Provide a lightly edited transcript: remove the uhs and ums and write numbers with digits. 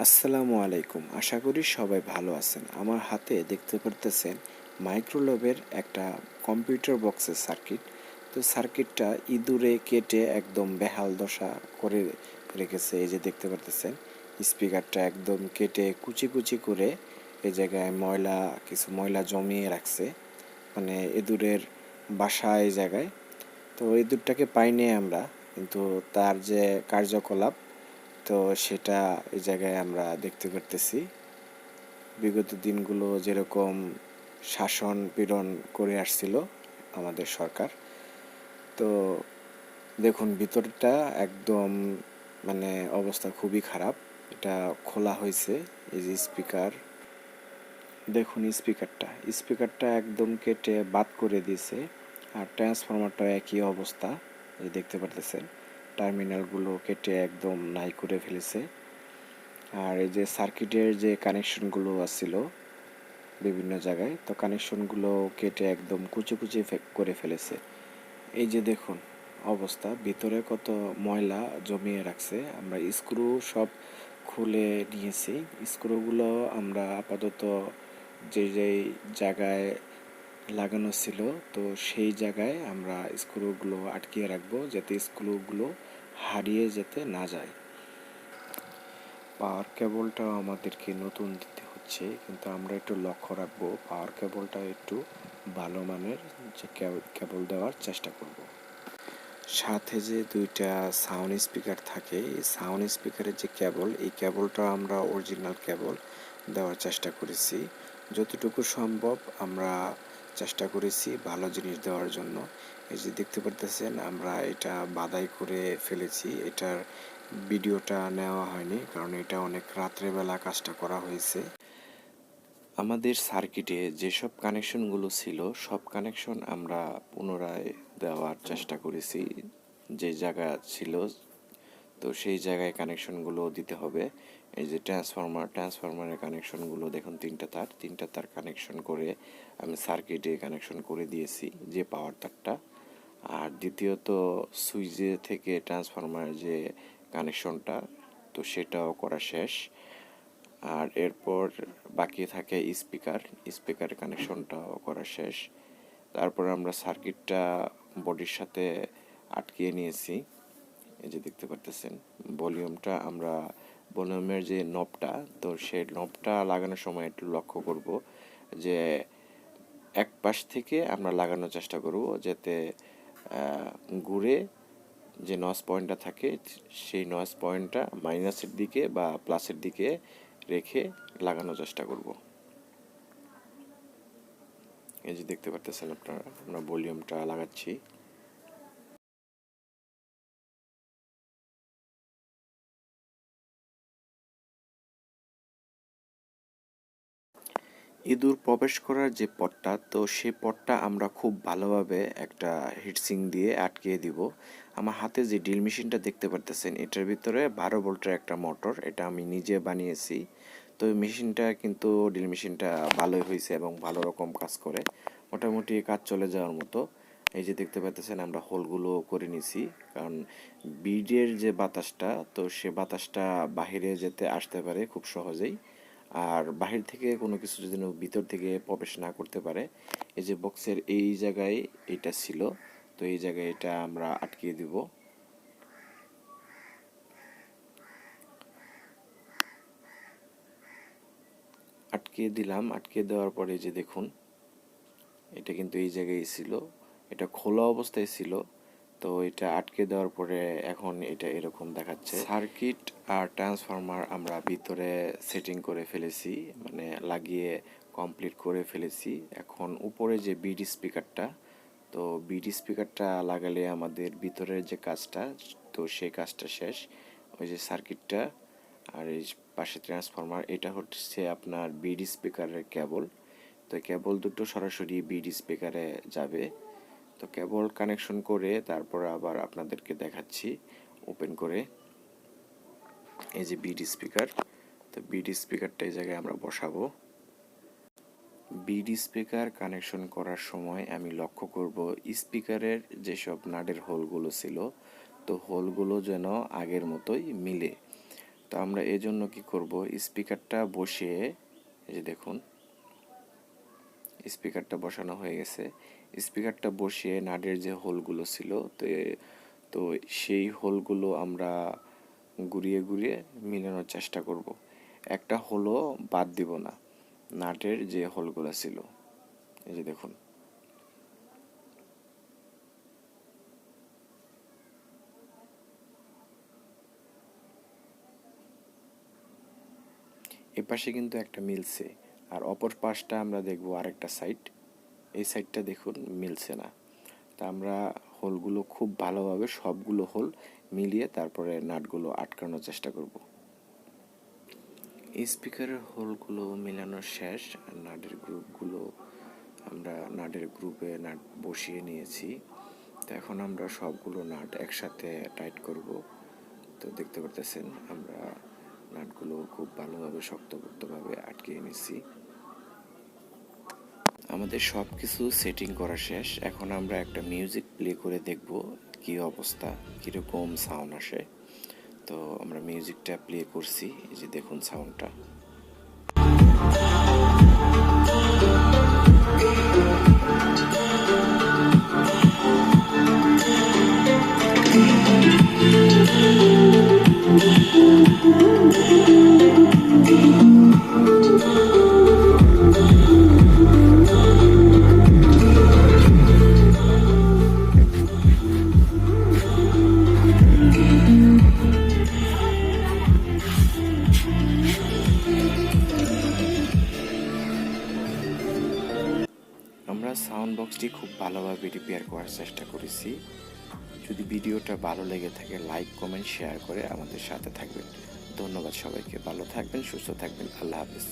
আসসালামু আলাইকুম। আশা করি সবাই ভালো আছেন। আমার হাতে দেখতে পারতেছেন মাইক্রোলবের একটা কম্পিউটার বক্সের সার্কিট। তো সার্কিটটা ইঁদুরে কেটে একদম বেহাল দশা করে রেখেছে। এই যে দেখতে পারতেছেন স্পিকারটা একদম কেটে কুচি কুচি করে এই জায়গায় কিছু ময়লা জমিয়ে রাখছে, মানে ইঁদুরের বাসা এই জায়গায়। তো ইঁদুরটাকে পাইনি আমরা, কিন্তু তার যে কার্যকলাপ তো সেটা এই জায়গায় আমরা দেখতে পারতেছি। বিগত দিনগুলো যেরকম শাসন পীড়ন করে আসছিল আমাদের সরকার, তো দেখুন ভিতরটা একদম মানে অবস্থা খুবই খারাপ। এটা খোলা হয়েছে। এই যে স্পিকার, দেখুন স্পিকারটা একদম কেটে বাদ করে দিয়েছে। আর ট্রান্সফরমারটা একই অবস্থা, এই দেখতে পারতেছেন টার্মিনালগুলো কেটে একদম নাই করে ফেলেছে। আর এই যে সার্কিটের যে কানেকশনগুলো আছিল বিভিন্ন জায়গায়, তো কানেকশনগুলো কেটে একদম কুচি কুচি করে ফেলেছে। এই যে দেখুন অবস্থা, ভিতরে কত ময়লা জমিয়ে রাখছে। আমরা স্ক্রু সব খুলে নিয়েছি। স্ক্রুগুলো আমরা আপাতত যে যেই জায়গায় লাগানো ছিল, তো সেই জায়গায় আমরা স্ক্রুগুলো আটকিয়ে রাখবো যাতে স্ক্রুগুলো হারিয়ে যেতে না যায়। পাওয়ার কেবলটাও আমাদেরকে নতুন দিতে হচ্ছে, কিন্তু আমরা একটু লক্ষ্য রাখবো পাওয়ার কেবলটা একটু ভালো মানের যে কেবল দেওয়ার চেষ্টা করব। সাথে যে দুইটা সাউন্ড স্পিকার থাকে, এই সাউন্ড স্পিকারের যে কেবল, এই কেবলটা আমরা অরিজিনাল কেবল দেওয়ার চেষ্টা করেছি। যতটুকু সম্ভব আমরা চেষ্টা করেছি ভালো জিনিস দেওয়ার জন্য। এই যে দেখতে পারতেছেন আমরা এটা বাদাই করে ফেলেছি। এটার ভিডিওটা নেওয়া হয়নি কারণ এটা অনেক রাত্রেবেলা কাজটা করা হয়েছে। আমাদের সার্কিটে যেসব কানেকশনগুলো ছিল সব কানেকশন আমরা পুনরায় দেওয়ার চেষ্টা করেছি। যে জায়গা ছিল তো সেই জায়গায় কানেকশনগুলো দিতে হবে। এই যে ট্রান্সফরমারের কানেকশনগুলো দেখুন, তিনটা তার কানেকশন করে আমি সার্কিটে কানেকশন করে দিয়েছি, যে পাওয়ার তারটা। আর দ্বিতীয়ত সুইচে থেকে ট্রান্সফরমারের যে কানেকশনটা, তো সেটাও করা শেষ। আর এরপর বাকি থাকে স্পিকার কানেকশনটাও করা শেষ। তারপর আমরা সার্কিটটা বডির সাথে আটকিয়ে নিয়েছি। এই যে দেখতে পারতেছেন ভলিউমের যে নবটা, তো সেই নবটা লাগানোর সময় একটু লক্ষ্য করব যে এক পাশ থেকে আমরা লাগানোর চেষ্টা করব যাতে ঘুরে যে নয়েজ পয়েন্টটা থাকে সেই নয়েজ পয়েন্টটা মাইনাসের দিকে বা প্লাসের দিকে রেখে লাগানোর চেষ্টা করব। এই যে দেখতে পারতেছেন আপনারা, আমরা ভলিউমটা লাগাচ্ছি। ইঁদুর প্রবেশ করার যে পথটা, তো সেই পথটা আমরা খুব ভালোভাবে একটা হিটসিং দিয়ে আটকিয়ে দিব। আমার হাতে যে ড্রিল মেশিনটা দেখতে পারতেছেন, এটার ভিতরে 12 ভোল্টের একটা মোটর, এটা আমি নিজে বানিয়েছি। তো ড্রিল মেশিনটা ভালোই হয়েছে এবং ভালো রকম কাজ করে, মোটামুটি কাজ চলে যাওয়ার মতো। এই যে দেখতে পাচ্ছেন আমরা হোলগুলো করে নিছি, কারণ বিডের যে বাতাসটা, তো সে বাতাসটা বাহিরে যেতে আসতে পারে খুব সহজেই। আর বাহির থেকে কোনো কিছু যদি ভিতর থেকে প্রবেশ না করতে পারে। এই যে বক্সের এই জায়গায় এটা ছিল, তো এই জায়গায় এটা আমরা আটকিয়ে দিব। আটকিয়ে দিলাম। আটকিয়ে দেওয়ার পরে যে দেখুন এটা কিন্তু এই জায়গায় ছিল, এটা খোলা অবস্থায় ছিল। তো এটা আটকে দেওয়ার পরে এখন এটা এরকম দেখাচ্ছে। সার্কিট আর ট্রান্সফরমার আমরা ভিতরে সেটিং করে ফেলেছি, মানে লাগিয়ে কমপ্লিট করে ফেলেছি। এখন উপরে যে বিডি স্পিকারটা, তো বিডি স্পিকারটা লাগালে আমাদের ভিতরের যে কাজটা, তো সেই কাজটা শেষ। ওই যে সার্কিটটা আর এই পাশে ট্রান্সফরমার, এটা হচ্ছে আপনার বিডি স্পিকারের কেবল। তো কেবল দুটো সরাসরি বিডি স্পিকারে যাবে। তো কেবল কানেকশন করে তারপর আবার আপনাদেরকে দেখাচ্ছি ওপেন করে। এই যে বিডি স্পিকার, তো বিডি স্পিকারটা এই জায়গায় আমরা বসাবো। বিডি স্পিকার কানেকশন করার সময় আমি লক্ষ্য করব স্পিকারের যেসব নাটের হোলগুলো ছিল, তো হোলগুলো যেন আগের মতোই মিলে। তো আমরা এজন্য কি করব, স্পিকারটা বসিয়ে, এই যে দেখুন স্পিকারটা বসানো হয়ে গেছে। স্পিকারটা বসিয়ে নাটের যে হোলগুলো ছিল, তো সেই হোলগুলো আমরা ঘুরিয়ে ঘুরিয়ে মিলানোর চেষ্টা করব। একটা হোলও বাদ দিব না, নাটের যে হোলগুলো ছিল, এই যে দেখুন। এপাশে কিন্তু একটা মিলছে, আর অপর পাশটা আমরা দেখব আরেকটা সাইড, এই সাইডটা দেখুন মিলছে না। তা আমরা হোলগুলো খুব ভালোভাবে সবগুলো হোল মিলিয়ে তারপরে নাটগুলো আটকানোর চেষ্টা করব। স্পিকারের হোলগুলো মেলানো শেষ, আর নাটের গ্রুপগুলো আমরা নাটের গ্রুপে নাট বসিয়ে নিয়েছি। তো এখন আমরা সবগুলো নাট একসাথে টাইট করব। তো দেখতে পারতেছেন আমরা নাটগুলো খুব ভালোভাবে শক্তপোক্তভাবে আটকিয়ে নিচ্ছি। আমাদের সব কিছু সেটিং করা শেষ। এখন আমরা একটা মিউজিক প্লে করে দেখব কি অবস্থা, কীরকম সাউন্ড আসে। তো আমরা মিউজিকটা প্লে করছি, এই যে দেখুন সাউন্ডটা। আমরা সাউন্ড বক্সটি খুব ভালোভাবে রিপেয়ার করার চেষ্টা করেছি। যদি ভিডিওটা ভালো লেগে থাকে লাইক কমেন্ট শেয়ার করে আমাদের সাথে থাকবেন। ধন্যবাদ সবাইকে, ভালো থাকবেন, সুস্থ থাকবেন, আল্লাহ হাফেজ।